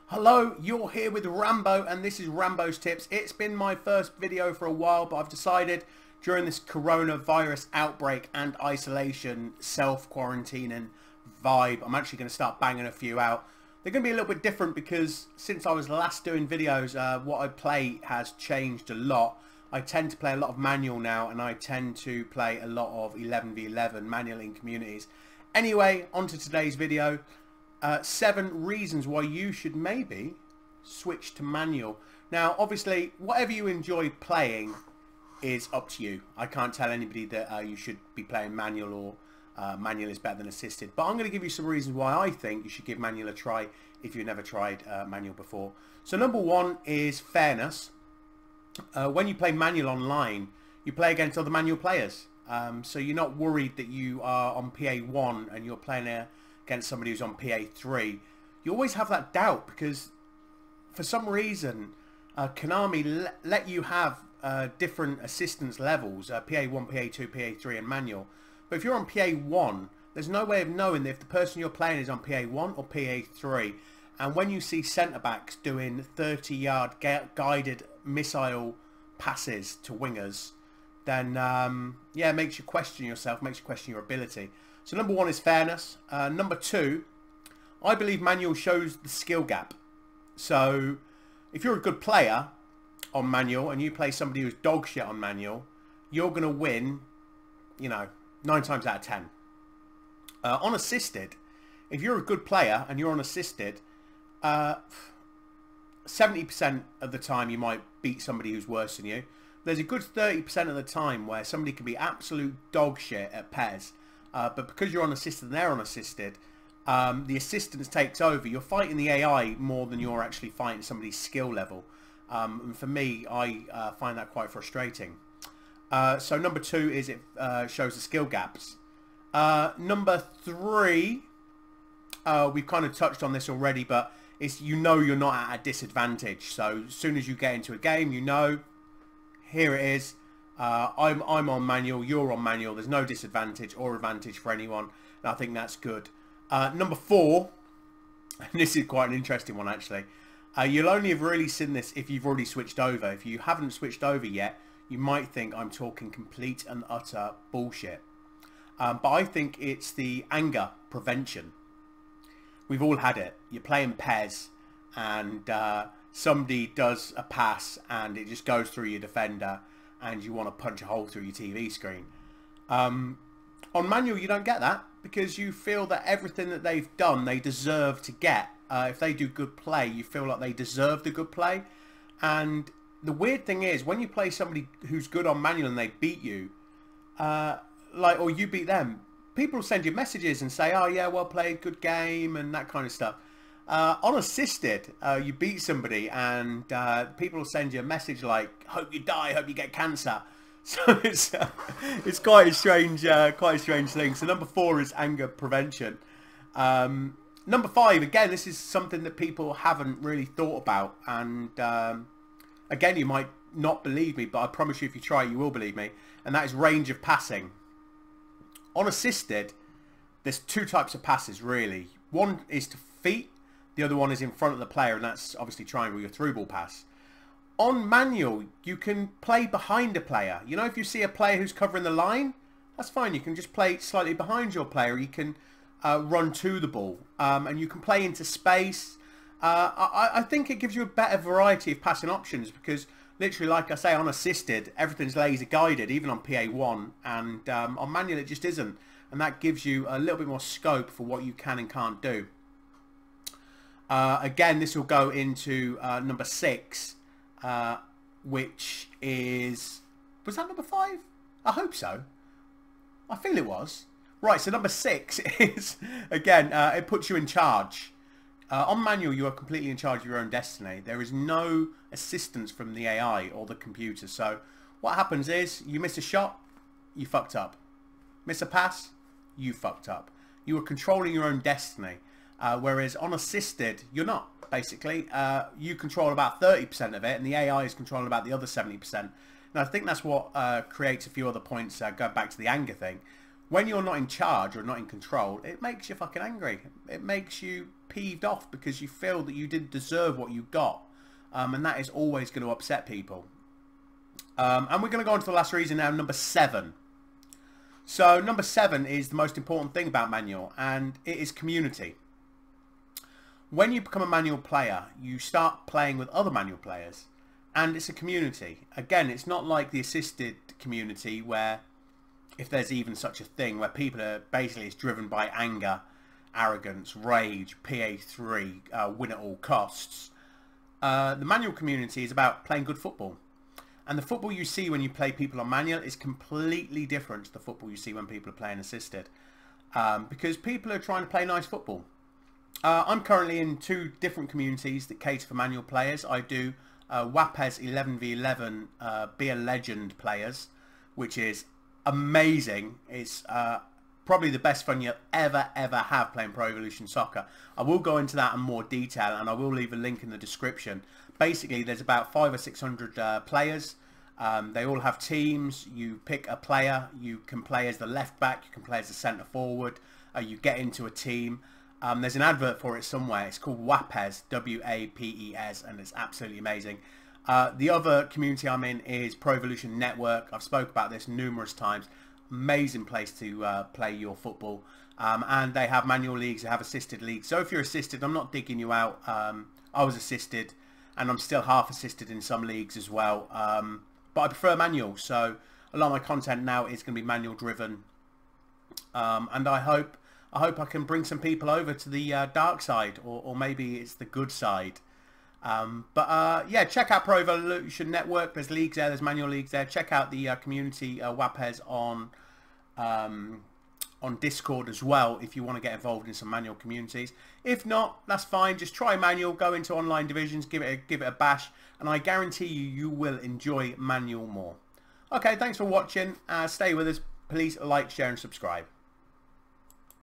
Hello, you're here with Rambo and this is Rambo's Tips. It's been my first video for a while, but I've decided during this coronavirus outbreak and isolation, self-quarantining vibe, I'm actually going to start banging a few out. They're going to be a little bit different because since I was last doing videos, what I play has changed a lot. I tend to play a lot of manual now, and I tend to play a lot of 11v11 manual in communities. Anyway, on to today's video. 7 reasons why you should maybe switch to manual. Now, obviously, whatever you enjoy playing is up to you. I can't tell anybody that you should be playing manual or manual is better than assisted. But I'm going to give you some reasons why I think you should give manual a try if you've never tried manual before. So number 1 is fairness. When you play manual online, you play against other manual players. So you're not worried that you are on PA1 and you're playing against somebody who's on PA3. You always have that doubt because for some reason Konami let you have different assistance levels, PA1, PA2, PA3 and manual. But if you're on PA1, there's no way of knowing if the person you're playing is on PA1 or PA3. And when you see centre-backs doing 30-yard guided missile passes to wingers, then yeah, it makes you question yourself, makes you question your ability. So number 1 is fairness. Number 2, I believe manual shows the skill gap. So if you're a good player on manual and you play somebody who's dog shit on manual, you're going to win, you know, 9 times out of 10. On assisted, if you're a good player and you're on assisted, 70% of the time you might beat somebody who's worse than you. There's a good 30% of the time where somebody can be absolute dog shit at PES, but because you're on assisted and they're on assisted, the assistance takes over. You're fighting the AI more than you're actually fighting somebody's skill level. And for me, I find that quite frustrating. So number 2 is it shows the skill gaps. Number 3, we've kind of touched on this already, but it's, you know, you're not at a disadvantage. So as soon as you get into a game, you know, here it is. I'm on manual, you're on manual. There's no disadvantage or advantage for anyone, and I think that's good. Number 4, and this is quite an interesting one actually. You'll only have really seen this if you've already switched over. If you haven't switched over yet, you might think I'm talking complete and utter bullshit. But I think it's the anger prevention. We've all had it. You're playing PES and somebody does a pass and it just goes through your defender and you want to punch a hole through your TV screen. On manual you don't get that because you feel that everything that they've done they deserve to get. If they do good play, you feel like they deserve the good play. And the weird thing is when you play somebody who's good on manual and they beat you, or you beat them, people send you messages and say, oh yeah, well played, good game and that kind of stuff. On assisted, you beat somebody and people will send you a message like, hope you die, hope you get cancer. So it's quite a strange thing. So number 4 is anger prevention. Number 5, again, this is something that people haven't really thought about, and again, you might not believe me, but I promise you if you try it, you will believe me, and that is range of passing. On assisted, there's 2 types of passes really. One is to feet, the other one is in front of the player, and that's obviously triangle, your through ball pass. On manual, you can play behind a player. You know, if you see a player who's covering the line, that's fine. You can just play slightly behind your player. You can run to the ball, and you can play into space. I think it gives you a better variety of passing options because literally, like I say, on assisted, everything's laser guided, even on PA1, and on manual it just isn't. And that gives you a little bit more scope for what you can and can't do. Again, this will go into number 6, which is... Was that number 5? I hope so. I feel it was. Right, so number 6 is, again, it puts you in charge. On manual, you are completely in charge of your own destiny. There is no assistance from the AI or the computer. So what happens is you miss a shot, you fucked up. Miss a pass, you fucked up. You are controlling your own destiny. Whereas on assisted, you're not, basically. You control about 30% of it, and the AI is controlling about the other 70%. And I think that's what creates a few other points, going back to the anger thing. When you're not in charge or not in control, it makes you fucking angry. It makes you peeved off because you feel that you didn't deserve what you got. And that is always going to upset people. And we're going to go on to the last reason now, number 7. So number 7 is the most important thing about manual, and it is community. When you become a manual player, you start playing with other manual players, and it's a community. Again, it's not like the assisted community where, if there's even such a thing, where people are basically, it's driven by anger, arrogance, rage, PA3, win at all costs. The manual community is about playing good football. And the football you see when you play people on manual is completely different to the football you see when people are playing assisted. Because people are trying to play nice football. I'm currently in 2 different communities that cater for manual players. I do WAPES 11v11 Be a Legend players, which is amazing. It's probably the best fun you'll ever have playing Pro Evolution Soccer. I will go into that in more detail, and I will leave a link in the description. Basically, there's about 500 or 600 players. They all have teams. You pick a player. You can play as the left back. You can play as the centre forward. You get into a team. There's an advert for it somewhere. It's called WAPES, W-A-P-E-S, and it's absolutely amazing. The other community I'm in is Pro Evolution Network. I've spoke about this numerous times. Amazing place to play your football. And they have manual leagues. They have assisted leagues. So if you're assisted, I'm not digging you out. I was assisted, and I'm still half assisted in some leagues as well. But I prefer manual. So a lot of my content now is going to be manual driven. And I hope I can bring some people over to the dark side, or maybe it's the good side. Yeah, check out Pro Evolution Network. There's leagues there, there's manual leagues there. Check out the community WAPES on Discord as well if you want to get involved in some manual communities. If not, that's fine. Just try manual, go into online divisions, give it a bash, and I guarantee you will enjoy manual more. Okay, thanks for watching. Stay with us. Please like, share, and subscribe.